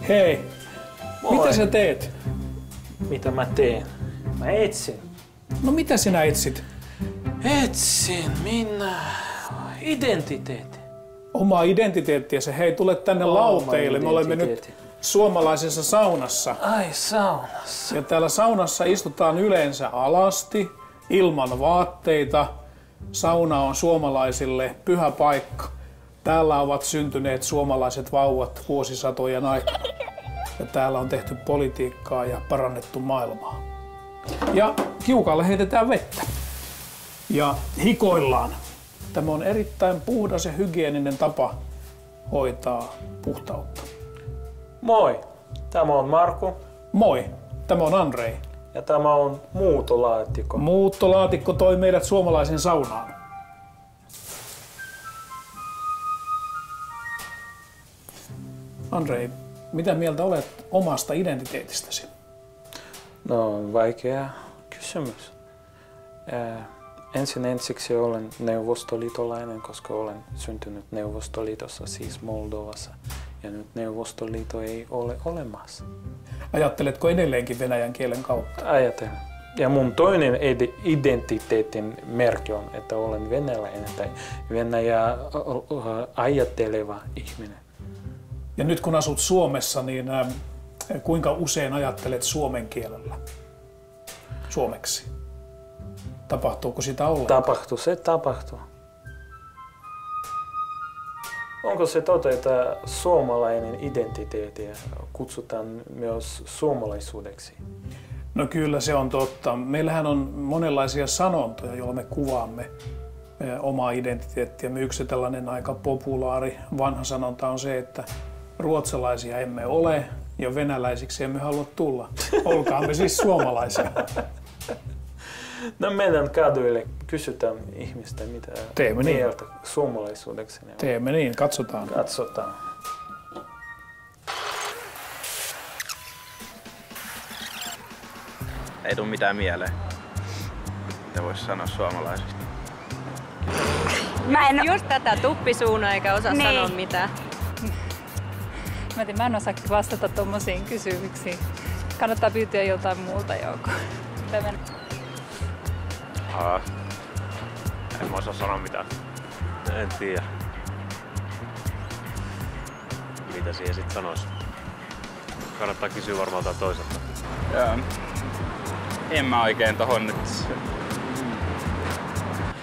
Hei, Moi. mitä sä teet? Mitä mä teen? Mä etsin. No mitä sinä etsit? Etsin minä identiteetti. Omaa identiteettiäsi. Hei, tule tänne Oma lauteille. Me olemme nyt identiteetti. suomalaisessa saunassa. Ai saunassa. Ja täällä saunassa istutaan yleensä alasti, ilman vaatteita. Sauna on suomalaisille pyhä paikka. Täällä ovat syntyneet suomalaiset vauvat vuosisatojen aikana. Ja täällä on tehty politiikkaa ja parannettu maailmaa. Ja kiukalle heitetään vettä. Ja hikoillaan. Tämä on erittäin puhdas ja hygieninen tapa hoitaa puhtautta. Moi. Tämä on Marko. Moi, tämä on Andrei. Ja tämä on muutolaatikko. Muuttolaatikko toi meidät suomalaisen saunaan. Andrei, mitä mieltä olet omasta identiteetistäsi? No, vaikea kysymys. Ensiksi olen neuvostoliitolainen, koska olen syntynyt Neuvostoliitossa, siis Moldovassa. Ja nyt Neuvostoliitto ei ole olemassa. Ajatteletko edelleenkin venäjän kielen kautta? Ajattelen. Ja mun toinen identiteetin merkki on, että olen venäläinen tai Venäjä ajatteleva ihminen. Ja nyt kun asut Suomessa, niin kuinka usein ajattelet suomen kielellä? Suomeksi. Tapahtuuko sitä ollenkaan? Tapahtuu. Onko se totta, että suomalainen identiteetti kutsutaan myös suomalaisuudeksi? No kyllä se on totta. Meillähän on monenlaisia sanontoja, joilla me kuvaamme omaa identiteettiämme. Yksi tällainen aika populaari vanha sanonta on se, että ruotsalaisia emme ole ja venäläisiksi emme halua tulla. Olkaamme siis suomalaisia. No meidän kaduille kysytään ihmistä, mitä Teemme niin. mieltä suomalaisuudeksi. Teemme niin, katsotaan. Katsotaan. Ei tuu mitään mieleen. Mitä vois sanoa suomalaisista? Mä en... Just tätä tuppisuuna eikä osaa Niin. sanoa mitään. Mä en osaa vastata tommosiin kysymyksiin. Kannattaa pyytää joltain muulta joko. En mä osaa sanoa mitään. En tiedä. Mitä siihen sit sanois? Kannattaa kysyä varmaan toiselta. En mä oikein tohon nyt.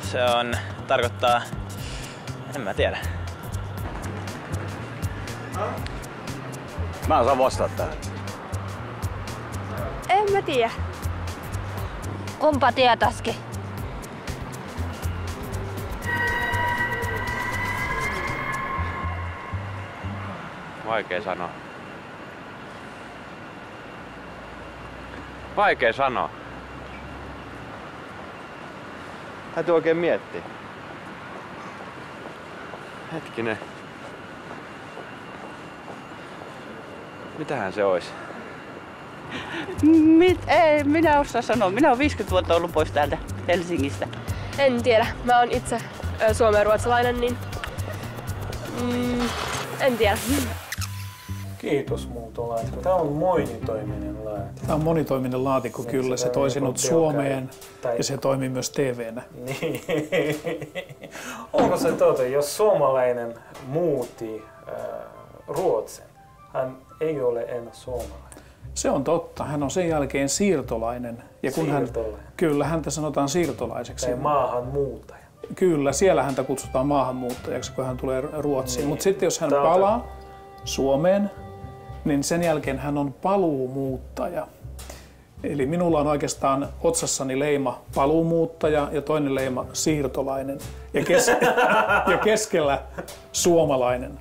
Se on, tarkoittaa, en mä tiedä. Mä en osaa vastata tähän. En mä tiedä. Kumpa tietäisikin? Vaikea sanoa. Vaikea sanoa. Täytyy oikein miettiä. Hetkinen. Mitähän se olisi? Ei minä osaa sanoa. Minä olen 50 vuotta ollut pois täältä Helsingistä. En tiedä. Mä oon itse suomenruotsalainen, niin en tiedä. Kiitos muutolaatikko. Tämä on monitoiminen laatikko. Tämä on monitoiminen laatikko, kyllä. Se toi sinut Suomeen ja se toimii myös TV:nä. Niin. Onko se totta, jos suomalainen muutti Ruotsin, hän ei ole enää suomalainen? Se on totta. Hän on sen jälkeen siirtolainen. Ja kun kyllä, häntä sanotaan siirtolaiseksi. Tai maahanmuuttaja. Kyllä, siellä häntä kutsutaan maahanmuuttajaksi, kun hän tulee Ruotsiin. Mutta sitten jos hän palaa Suomeen, niin sen jälkeen hän on paluumuuttaja. Eli minulla on oikeastaan otsassani leima paluumuuttaja ja toinen leima siirtolainen. Ja keskellä suomalainen.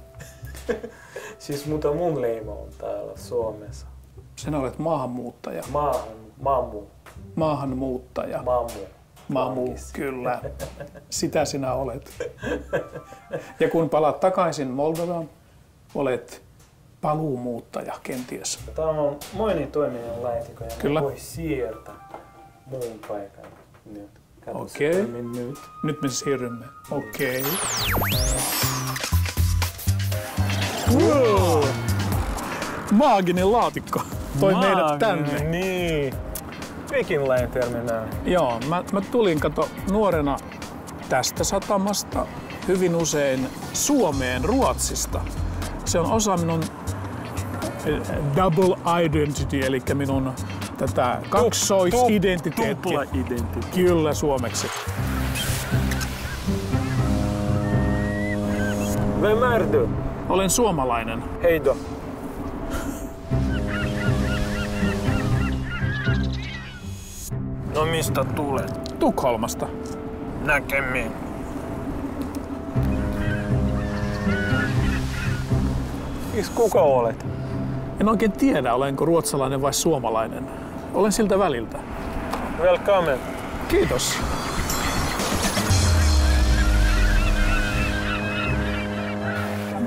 Siis mutta mun leima on täällä Suomessa. Sinä olet maahanmuuttaja. Maahanmuuttaja. Kyllä. Sitä sinä olet. Ja kun palaat takaisin Moldovaan, olet paluumuuttaja kenties. Tämä on monitoiminen laatikko ja Kyllä. voi siirtää muun paikan nyt. Okei. Nyt me siirrymme. Okei. Wow. Maaginen laatikko toi meidät tänne. Niin. Viking Line terminaali. Joo, mä tulin nuorena tästä satamasta hyvin usein Suomeen Ruotsista. Se on osa minun double identity, eli minun tätä kaksoisidentiteettiä. Tupla-identiteetti. Kyllä suomeksi. Vem är du? Olen suomalainen. Hej då. No mistä tulet? Tukholmasta. Näkemiin. Kuka olet? En oikein tiedä, olenko ruotsalainen vai suomalainen. Olen siltä väliltä. Welcome. Kiitos. –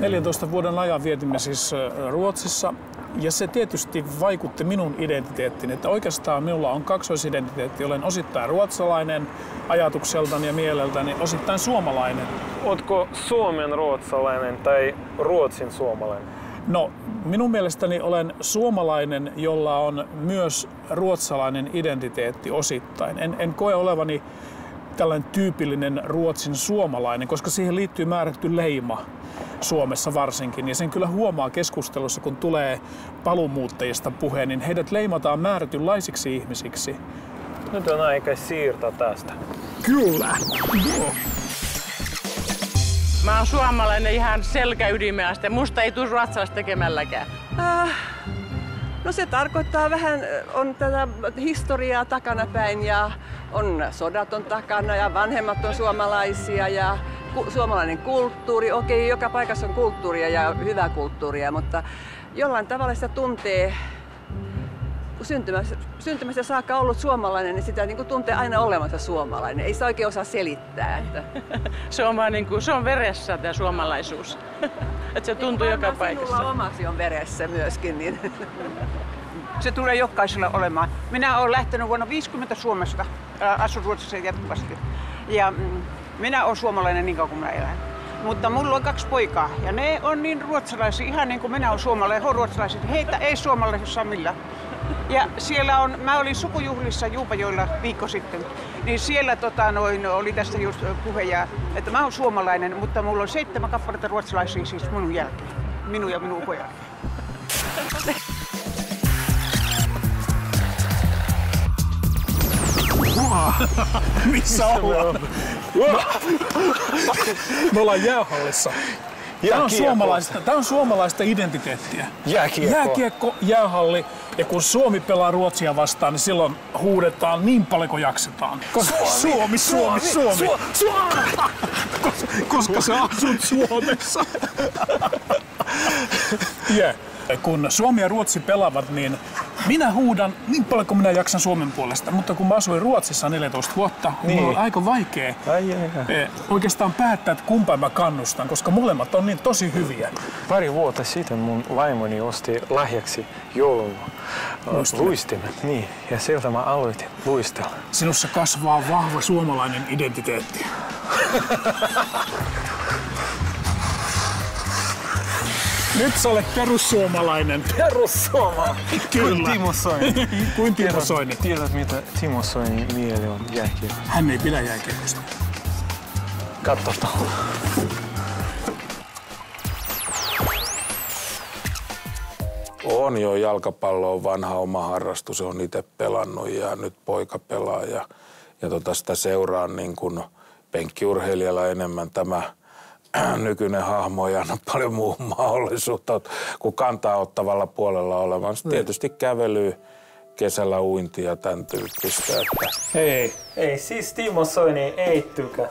14 vuoden ajan vietimme siis Ruotsissa ja se tietysti vaikutti minun identiteettiin, että oikeastaan minulla on kaksoisidentiteetti. Olen osittain ruotsalainen ajatukseltani ja mieleltäni, osittain suomalainen. Ootko Suomen ruotsalainen tai Ruotsin suomalainen? No, minun mielestäni olen suomalainen, jolla on myös ruotsalainen identiteetti osittain. En koe olevani tällainen tyypillinen Ruotsin suomalainen, koska siihen liittyy määrätty leima Suomessa varsinkin. Ja sen kyllä huomaa keskustelussa, kun tulee paluumuuttajista puheen, niin heidät leimataan määrätynlaisiksi ihmisiksi. Nyt on aika siirtää tästä. Kyllä! Mä oon suomalainen ihan selkäydimeästä. Musta ei tule ruotsalaista tekemälläkään. No se tarkoittaa vähän, on tätä historiaa takanapäin ja on sodat on takana ja vanhemmat on suomalaisia ja suomalainen kulttuuri. Okei, joka paikassa on kulttuuria ja hyvää kulttuuria, mutta jollain tavalla sitä tuntee, kun syntymästä saakka ollut suomalainen, niin sitä niin kuin tuntee aina olevansa suomalainen. Ei sitä oikein osaa selittää. Että. Se on veressä tämä suomalaisuus. Että se tuntuu joka paikassa. Sinulla omasi on veressä myöskin. Niin. Se tulee jokaisella olemaan. Minä olen lähtenyt vuonna 50 Suomesta, asun Ruotsissa jatkuvasti. Ja minä olen suomalainen niin kauan kuin minä elän. Mutta mulla on 2 poikaa ja ne on niin ruotsalaisia, ihan niin kuin minä olen suomalainen, he on ruotsalaisia. Heitä ei suomalaisissa saa millään. Ja siellä on, mä olin sukujuhlissa Juupajoilla viikko sitten, niin siellä oli tästä just puhe, että mä oon suomalainen, mutta mulla on 7 kappaletta ruotsalaisia siis minun jälkeen. Minun ja minun ukon jälkeen. Missä ollaan? Me ollaan jäähallissa. Tämä on suomalaista identiteettiä. Jääkiekko, jäähalli. Ja kun Suomi pelaa Ruotsia vastaan, niin silloin huudetaan niin paljon kuin jaksetaan. Suomi! Koska sä asut Suomessa. Yeah. Kun Suomi ja Ruotsi pelaavat, niin minä huudan niin paljon kuin minä jaksan Suomen puolesta. Mutta kun mä asuin Ruotsissa 14 vuotta, niin mulla on aika vaikea oikeastaan päättää, että kumpaan mä kannustan, koska molemmat on niin tosi hyviä. Pari vuotta sitten mun vaimoni osti lahjaksi joulun luistimet. Niin, ja sieltä mä aloitin luistella. Sinussa kasvaa vahva suomalainen identiteetti. Nyt sä olet perussuomalainen. Perussuomalainen? Kyllä. Kuin Timo Soini. Kuin Timo Soini. Tiedät mitä Timo Soinin mieli on jääkiekosta? Hän ei pidä jääkiekosta. Katsotaan. On jo, jalkapallo on vanha oma harrastus, on itse pelannut ja nyt poika pelaa ja sitä seuraan niin kuin penkkiurheilijalla enemmän tämä nykyinen hahmo ei anna paljon muuhun mahdollisuutta kuin kantaa ottavalla puolella olevan. Tietysti kävely, kesällä uinti ja tämän tyyppistä. Että... Ei, siis Timo Soini ei tykkää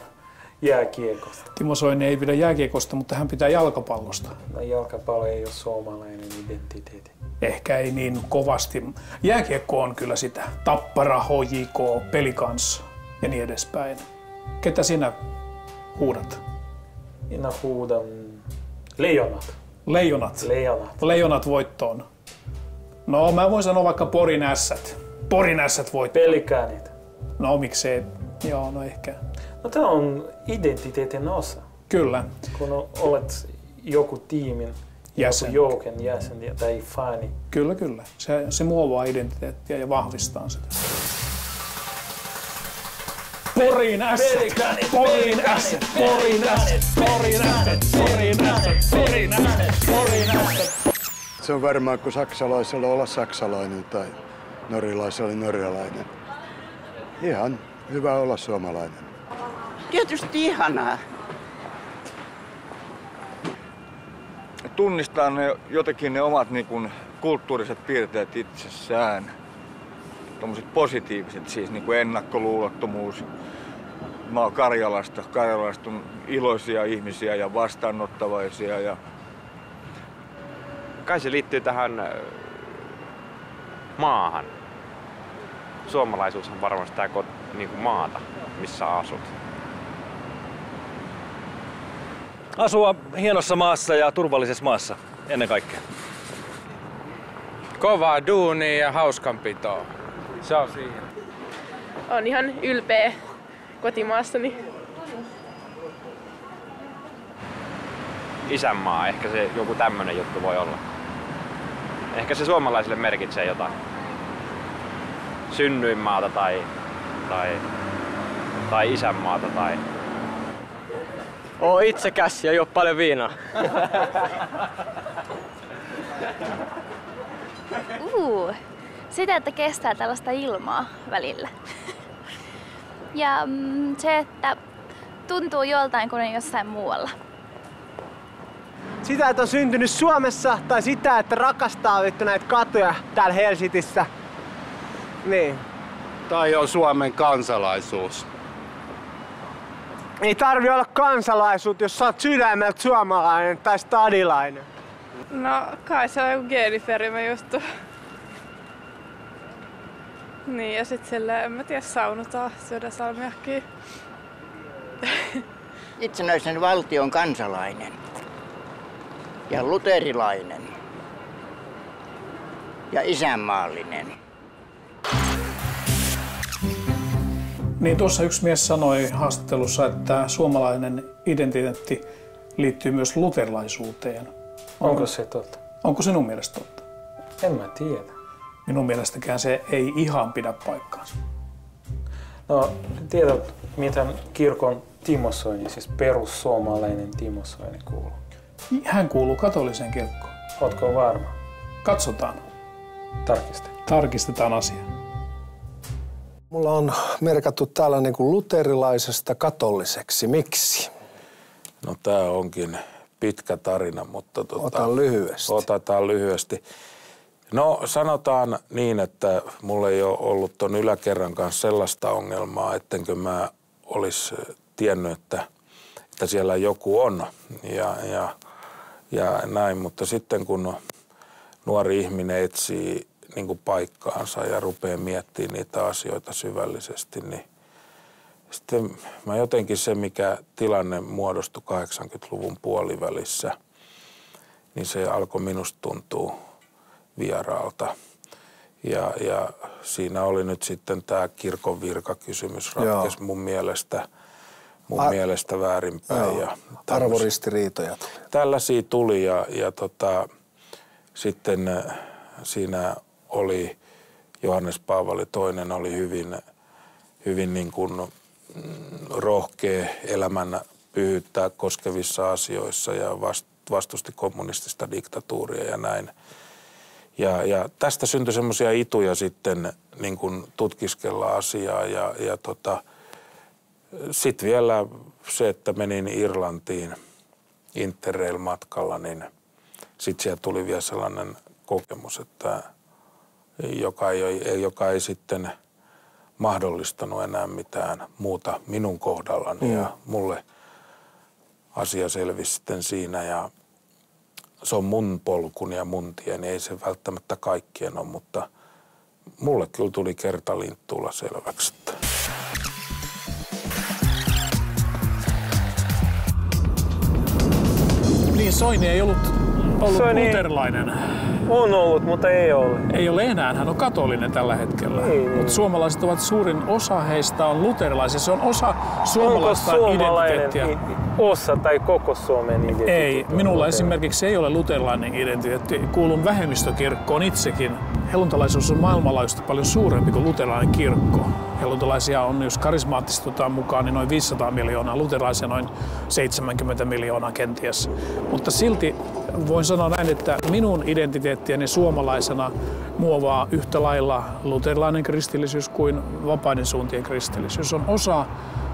jääkiekosta. Timo Soini ei pidä jääkiekosta, mutta hän pitää jalkapallosta. No, jalkapallo ei ole suomalainen identiteetti. Ehkä ei niin kovasti. Jääkiekko on kyllä sitä. Tappara, HJK, Pelikans ja niin edespäin. Ketä sinä huudat? Minä huudan Leijonat. Leijonat voittoon. No mä voin sanoa vaikka Porin Ässät. Porin Ässät voittoon. Pelikanit. No miksei, joo no ehkä. No tää on identiteetin osa. Kyllä. Kun olet joku tiimin jäsen. Joukon jäsen tai fani. Kyllä, kyllä. Se muovaa identiteettiä ja vahvistaa sitä. Porin ässät! Porin ässät! Porin ässät! Porin ässät! Porin ässät! Porin ässät! Porin ässät! Se on varmaan, kun saksalaisella olla saksalainen tai norjalaisella norjalainen. Ihan hyvä olla suomalainen. Tietysti ihanaa. Tunnistaa jotenkin ne omat niin kuin, kulttuuriset piirteet itsessään. Tommoset positiiviset, siis niin kuin ennakkoluulottomuus. Mä oon Karjalasta. Karjalasta on iloisia ihmisiä ja vastaanottavaisia. Ja... Kai se liittyy tähän maahan. Suomalaisuus on varmasti tää niin kuin maata, missä asut. Asua hienossa maassa ja turvallisessa maassa ennen kaikkea. Kovaa duunia ja hauskanpitoa. Se on siinä. Olen ihan ylpeä kotimaastani. Isänmaa, ehkä se joku tämmönen juttu voi olla. Ehkä se suomalaisille merkitsee jotain. Synnyinmaata tai isänmaata tai... Oo itsekäs ja juo paljon viinaa. Sitä, että kestää tällaista ilmaa välillä. Ja se, että tuntuu joltain kuin jossain muualla. Sitä, että on syntynyt Suomessa tai sitä, että rakastaa vittu näitä katuja täällä Helsingissä. Niin. Tai on Suomen kansalaisuus. Ei tarvi olla kansalaisuutta, jos sä oot sydämeltä suomalainen tai stadilainen. No kai se on joku geeniperimä juttu. Niin ja sit silleen, en mä tiedä, saunotaan, syödään salmiakkiin. Itsenäisen valtion kansalainen. Ja luterilainen. Ja isänmaallinen. Niin tuossa yksi mies sanoi haastattelussa, että suomalainen identiteetti liittyy myös luterilaisuuteen. Onko se totta? Onko sinun mielestä totta? En mä tiedä. Minun mielestäkään se ei ihan pidä paikkaansa. No, tiedät, miten kirkon Timo Soini, siis perussuomalainen Timo Soini kuuluu? Hän kuuluu katoliseen kirkkoon. Ootko varma? Katsotaan. Tarkistetaan asia. Mulla on merkattu täällä niin kuin luterilaisesta katoliseksi. Miksi? No tää onkin pitkä tarina, mutta Otan lyhyesti. Otetaan lyhyesti. No sanotaan niin, että mulla ei ole ollut ton yläkerran kanssa sellaista ongelmaa, ettenkö mä olisi tiennyt, että siellä joku on ja näin. Mutta sitten kun nuori ihminen etsii niin kuin paikkaansa ja rupeaa miettimään niitä asioita syvällisesti, niin sitten mä jotenkin se, mikä tilanne muodostui 80-luvun puolivälissä, niin se alkoi minusta tuntua vieraalta. Ja siinä oli nyt sitten tämä kirkon virkakysymys ratkesi mun mielestä väärinpäin. Ja arvoristiriitoja tuli. Tällaisia tuli ja sitten siinä oli Johannes Paavali II oli hyvin niin kuin rohkea elämän pyhyyttä koskevissa asioissa ja vastusti kommunistista diktatuuria ja näin. Ja tästä syntyi semmoisia ituja sitten niin kuin tutkiskella asiaa ja sitten vielä se, että menin Irlantiin Interrail-matkalla, niin sitten siellä tuli vielä sellainen kokemus, että joka ei sitten mahdollistanut enää mitään muuta minun kohdallani ja mulle asia selvisi sitten siinä ja se on mun polkuni ja mun tie, niin ei se välttämättä kaikkien ole, mutta mulle kyllä tuli kertalinttuulla selväksi. Niin Soini ei ollut luterilainen. On ollut, mutta ei ole. Ei ole enää, hän on katolinen tällä hetkellä. Mutta suomalaiset ovat suurin osa heistä on luterilaisia. Se on osa suomalaista identiteettiä. osa tai koko Suomen identiteetti? Ei, minulla esimerkiksi ei ole luterilainen identiteetti. Kuulun vähemmistökirkkoon itsekin. Helluntalaisuus on maailmanlaajuisesti paljon suurempi kuin luterilainen kirkko. Helluntalaisia on, jos karismaattisesti otetaan mukaan, niin noin 500 miljoonaa, luterilaisia noin 70 miljoonaa kenties. Mutta silti voin sanoa näin, että minun identiteettiäni suomalaisena muovaa yhtä lailla luterilainen kristillisyys kuin vapaiden suuntien kristillisyys. On osa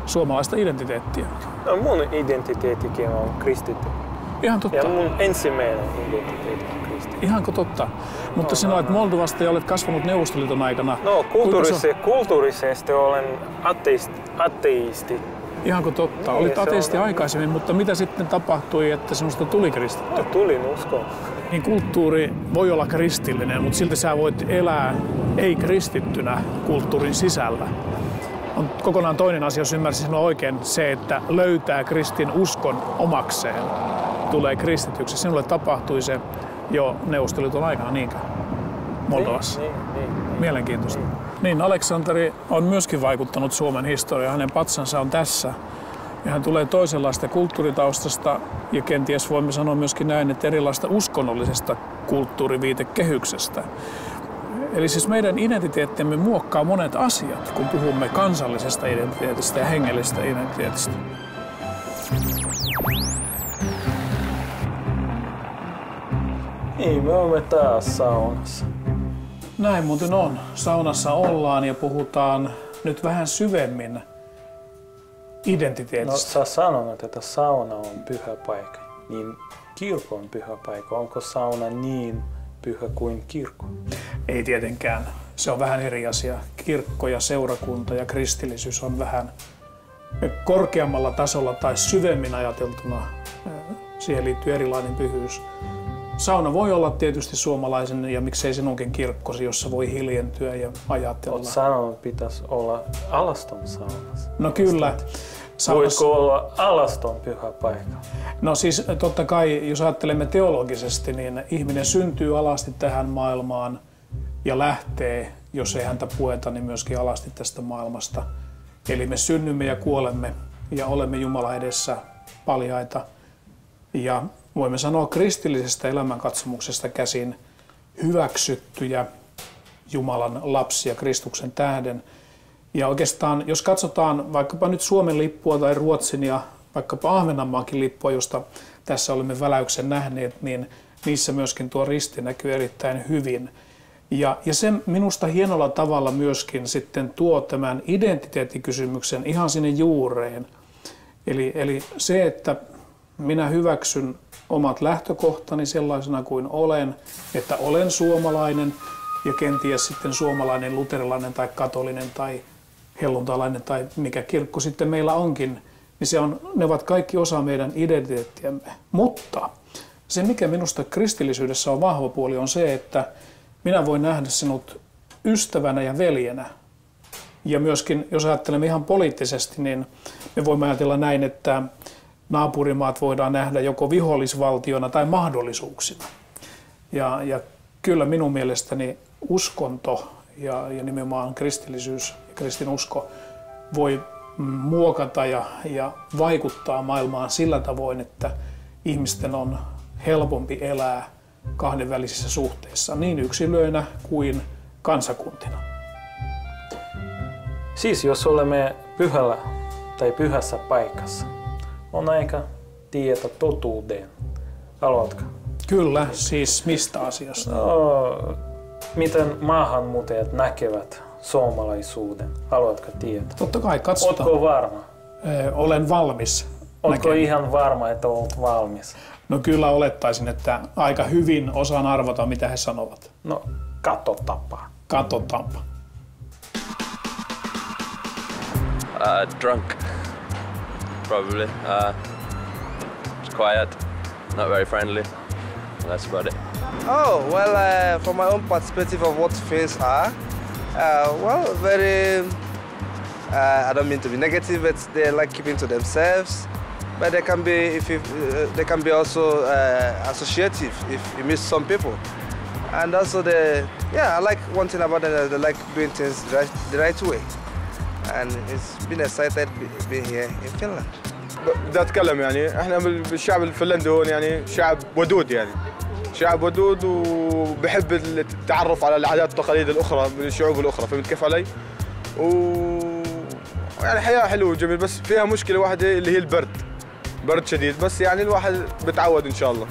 suomalaista identiteettiä. No, mun identiteettikin on kristitty. Ihan totta. Ja mun ensimmäinen identiteetti on kristitty. Ihanko totta? Mutta sinä olet Moldovasta ja olet kasvanut Neuvostoliiton aikana. No, kulttuurisesti olen ateisti. Ihanko totta? Niin, olit ateisti aikaisemmin, mutta mitä sitten tapahtui, että sinusta tuli kristitty? No, tulin uskoon. Niin kulttuuri voi olla kristillinen, mutta silti sä voit elää ei-kristittynä kulttuurin sisällä. On kokonaan toinen asia, jos ymmärsin sinua oikein, se, että löytää kristin uskon omakseen, tulee kristityksi. Sinulle tapahtui se jo Neuvostoliiton aikana, niinkö? Moldovassa. Niin. Mielenkiintoista. Niin, Aleksanteri on myöskin vaikuttanut Suomen historiaan. Hänen patsansa on tässä. Ja hän tulee toisenlaista kulttuuritaustasta ja kenties voimme sanoa myöskin näin, että erilaista uskonnollisesta kulttuuriviitekehyksestä. Eli siis meidän identiteettimme muokkaa monet asiat, kun puhumme kansallisesta identiteetistä ja hengellisestä identiteetistä. Niin, me olemme taas saunassa. Näin muuten on. Saunassa ollaan ja puhutaan nyt vähän syvemmin identiteetistä. No, sä sanonut, että sauna on pyhä paikka. Niin kirkko on pyhä paikka. Onko sauna niin pyhä kuin kirkko? Ei tietenkään. Se on vähän eri asia. Kirkko ja seurakunta ja kristillisyys on vähän korkeammalla tasolla tai syvemmin ajateltuna. Siihen liittyy erilainen pyhyys. Sauna voi olla tietysti suomalaisen ja miksei sinunkin kirkkosi, jossa voi hiljentyä ja ajatella. Sauna pitäisi olla alaston saunassa. No kyllä. Voisiko olla alaston pyhä paikka? No siis totta kai, jos ajattelemme teologisesti, niin ihminen syntyy alasti tähän maailmaan ja lähtee, jos ei häntä pueta, niin myöskin alasti tästä maailmasta. Eli me synnymme ja kuolemme ja olemme Jumalan edessä paljaita. Ja voimme sanoa kristillisestä elämänkatsomuksesta käsin hyväksyttyjä Jumalan lapsia Kristuksen tähden. Ja oikeastaan, jos katsotaan vaikkapa nyt Suomen lippua tai Ruotsin ja vaikkapa Ahvenanmaankin lippua, josta tässä olemme väläyksen nähneet, niin niissä myöskin tuo risti näkyy erittäin hyvin. Ja se minusta hienolla tavalla myöskin sitten tuo tämän identiteettikysymyksen ihan sinne juureen. Eli se, että minä hyväksyn omat lähtökohtani sellaisena kuin olen, että olen suomalainen ja kenties sitten suomalainen, luterilainen tai katolinen tai helluntalainen tai mikä kirkko sitten meillä onkin, niin ne ovat kaikki osa meidän identiteettiämme. Mutta se, mikä minusta kristillisyydessä on vahva puoli, on se, että minä voin nähdä sinut ystävänä ja veljenä. Ja myöskin, jos ajattelemme ihan poliittisesti, niin me voimme ajatella näin, että naapurimaat voidaan nähdä joko vihollisvaltiona tai mahdollisuuksina. Ja kyllä minun mielestäni uskonto ja nimenomaan kristillisyys ja kristinusko voi muokata ja vaikuttaa maailmaan sillä tavoin, että ihmisten on helpompi elää kahdenvälisissä suhteissa niin yksilöinä kuin kansakuntina. Siis jos olemme pyhällä tai pyhässä paikassa, on aika tietää totuuden. Haluatko? Kyllä, siis mistä asiasta? No, miten maahanmuuttajat näkevät suomalaisuuden? Haluatko tietää? Totta kai, katsotaan. Oletko varma? Olen valmis. Oletko ihan varma, että olet valmis? No kyllä olettaisin, että aika hyvin osaan arvata, mitä he sanovat. No, katsotaanpa. Katsotaanpa. Drunk, probably. It's quiet, not very friendly. That's about it. Oh, well, from my own perspective of what faiths are, well, very, I don't mean to be negative, but they like keeping to themselves. But they can be, they can be also associative if you miss some people. And also I like one thing about them, they like doing things the right way. And it's been excited being here in Finland. بدي اتكلم يعني احنا بالشعب الفنلندي هون يعني شعب ودود يعني شعب ودود وبحب التعرف على العادات والتقاليد الاخرى من الشعوب الاخرى، فهمت كيف علي؟ يعني حياة حلوة وجميل، بس فيها مشكلة واحدة اللي هي البرد، برد شديد، بس يعني الواحد بتعود ان شاء الله.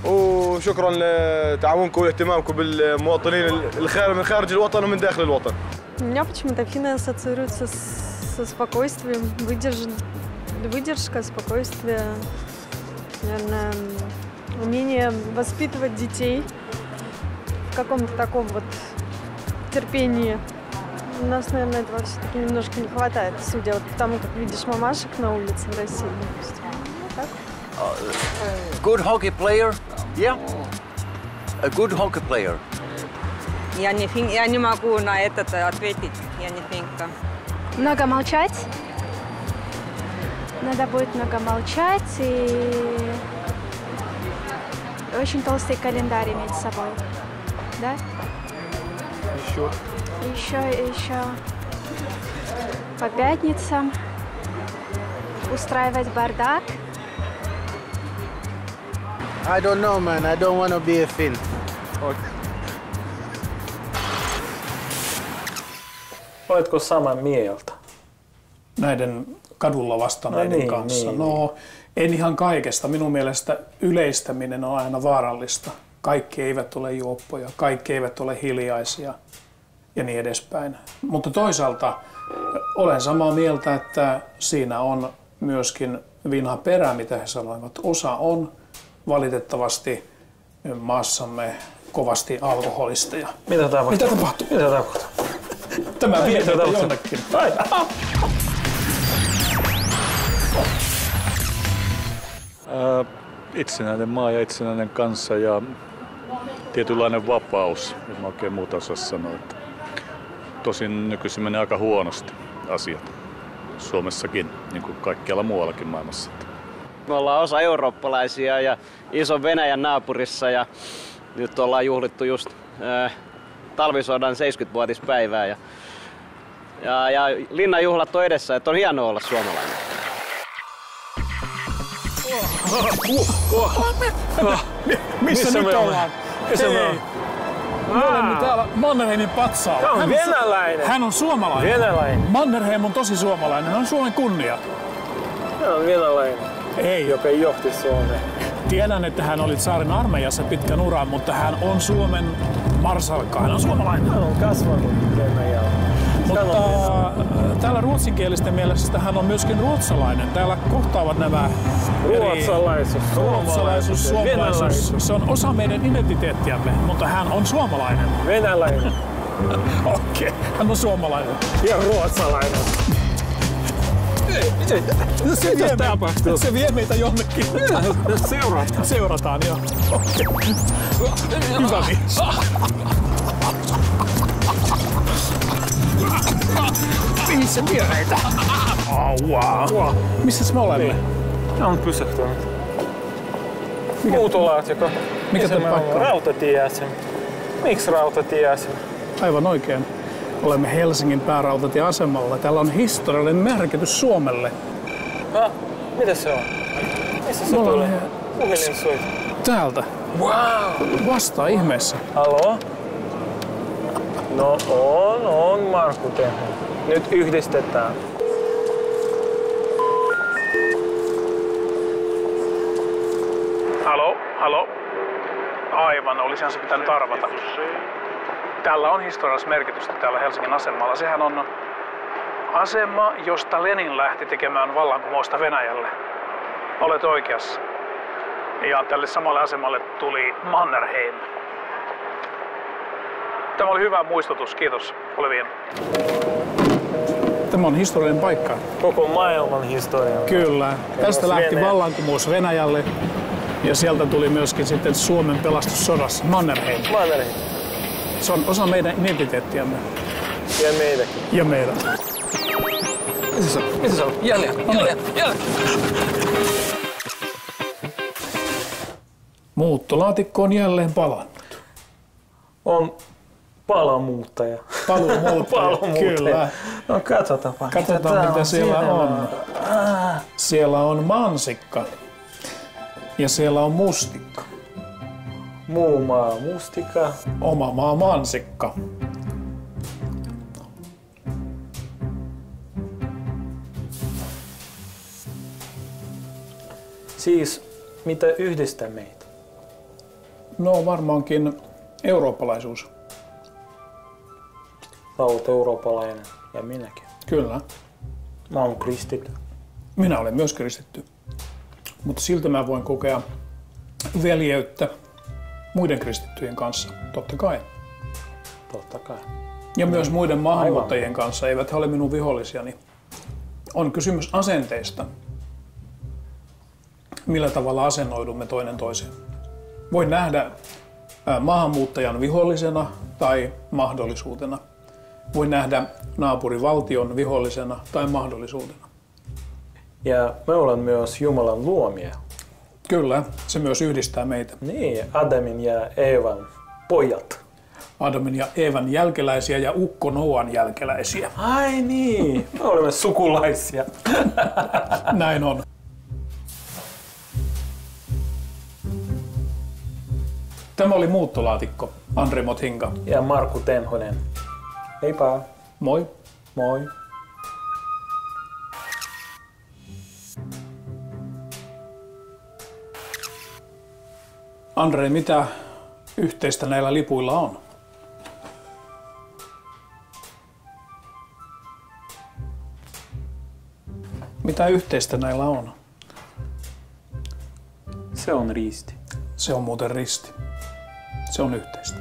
وشكرا لتعاونكم واهتمامكم بالمواطنين الخير من خارج الوطن ومن داخل الوطن. У меня почему-то Афины ассоциируются со спокойствием, выдержка, спокойствие, наверное, умение воспитывать детей в каком-то таком вот терпении. У нас, наверное, этого все-таки немножко не хватает, судя вот по тому, как видишь мамашек на улице в России, допустим. Так? Good hockey player? Yeah. A good hockey player. Я не могу на это ответить, я не финка. Много молчать. Надо будет много молчать и очень толстый календарь иметь с собой. Да? Еще по пятницам устраивать бардак. I don't know, man. I don't want to be a Finn. Oletko samaa mieltä? Näiden kadulla vastanneiden kanssa? No, en ihan kaikesta. Minun mielestä yleistäminen on aina vaarallista. Kaikki eivät ole juoppoja, kaikki eivät ole hiljaisia ja niin edespäin. Mutta toisaalta olen samaa mieltä, että siinä on myöskin vinha perä, mitä he sanoivat. Osa on valitettavasti maassamme kovasti alkoholisteja. Mitä tapahtuu? Mitä tapahtuu? Mitä tapahtuu? Tämä vie meitä jonnekin. Itsenäinen maa ja itsenäinen kansa ja tietynlainen vapaus, en mä oikein muuta osaa sanoa. Tosin nykyisin menee aika huonosti asiat Suomessakin, niin kuin kaikkialla muuallakin maailmassa. Me ollaan osa eurooppalaisia ja iso Venäjän naapurissa ja nyt ollaan juhlittu just talvisodan 70-vuotispäivää ja linnanjuhlat on edessä, että on hienoa olla suomalainen. Missä nyt ollaan? Me olemme täällä Mannerheimin patsaalla. Hän on venäläinen. Hän on suomalainen. Venäläinen. Mannerheim on tosi suomalainen. Hän on Suomen kunnia. Hän on venäläinen. Ei. Joka johti Suomeen. Tiedän, että hän oli tsaarin armeijassa pitkän uran, mutta hän on Suomen marsalkka. Hän on suomalainen. Hän on kasvanut Venäjällä. Mutta täällä ruotsinkielisten mielestä hän on myöskin ruotsalainen. Täällä kohtaavat nämä ruotsalaisuus, suomalaisuus. Se on osa meidän identiteettiämme, mutta hän on suomalainen. Venäläinen. Okei, hän on suomalainen. Ja ruotsalainen. Se vie meitä jonnekin. Seurataan. Seurataan, joo. Okay. Hyvä mies. Mihin se vie meitä? Wow. Missäs me olemme? Ne on pysähtynyt. Muutolaatikko. Mikä tämä paikka on? Rautatieasema. Miksi rautatieasema? Aivan oikein. Olemme Helsingin päärautatieasemalla. Täällä on historiallinen merkitys Suomelle. Mitä se on? Missä se tulee? Puhelin soita. Täältä. Wow! Vastaa ihmeessä. Haloo? No on Markku tehnyt. Nyt yhdistetään. Halo? Aivan, olisihan se pitänyt arvata. Tällä on historiallista merkitystä täällä Helsingin asemalla. Sehän on asema, josta Lenin lähti tekemään vallankumousta Venäjälle. Olet oikeassa. Ja tälle samalle asemalle tuli Mannerheim. Tämä oli hyvä muistutus. Kiitos. Ole bien. Tämä on historiallinen paikka. Koko maailman historia. Kyllä. Tästä lähti vallankumous Venäjälle ja sieltä tuli myöskin sitten Suomen pelastussodassa Mannerheim. Se on osa meidän identiteettiämme. Ja meidänkin. Ja meidän. Missä se on? Jälleen. Muuttolaatikko on jälleen palannut. On palomuuttaja. Paluumuuttaja, kyllä. No katsotaanpa. Katsotaan mitä siellä on. Siellä on mansikka. Ja siellä on mustikka. Muu maa mustikka. Oma maa mansikka. Siis mitä yhdistää meitä? No varmaankin eurooppalaisuus. Sä olet eurooppalainen ja minäkin. Kyllä. Mä oon kristitty. Minä olen myös kristitty. Mutta silti mä voin kokea veljeyttä muiden kristittyjen kanssa, totta kai. Totta kai. Ja myös muiden maahanmuuttajien kanssa, eivät he ole minun vihollisiani. On kysymys asenteista. Millä tavalla asennoidumme toinen toiseen. Voin nähdä maahanmuuttajan vihollisena tai mahdollisuutena. Voin nähdä naapurivaltion vihollisena tai mahdollisuutena. Ja me olemme myös Jumalan luomia. Kyllä, se myös yhdistää meitä. Niin, Adamin ja Eevan pojat. Adamin ja Eevan jälkeläisiä ja ukko Noan jälkeläisiä. Ai niin, me olemme sukulaisia. Näin on. Tämä oli Muuttolaatikko, Andri Mothinga. Ja Markku Tenhonen. Heippa. Moi. Moi. Andre, mitä yhteistä näillä lipuilla on? Mitä yhteistä näillä on? Se on risti. Se on muuten risti. Se on yhteistä.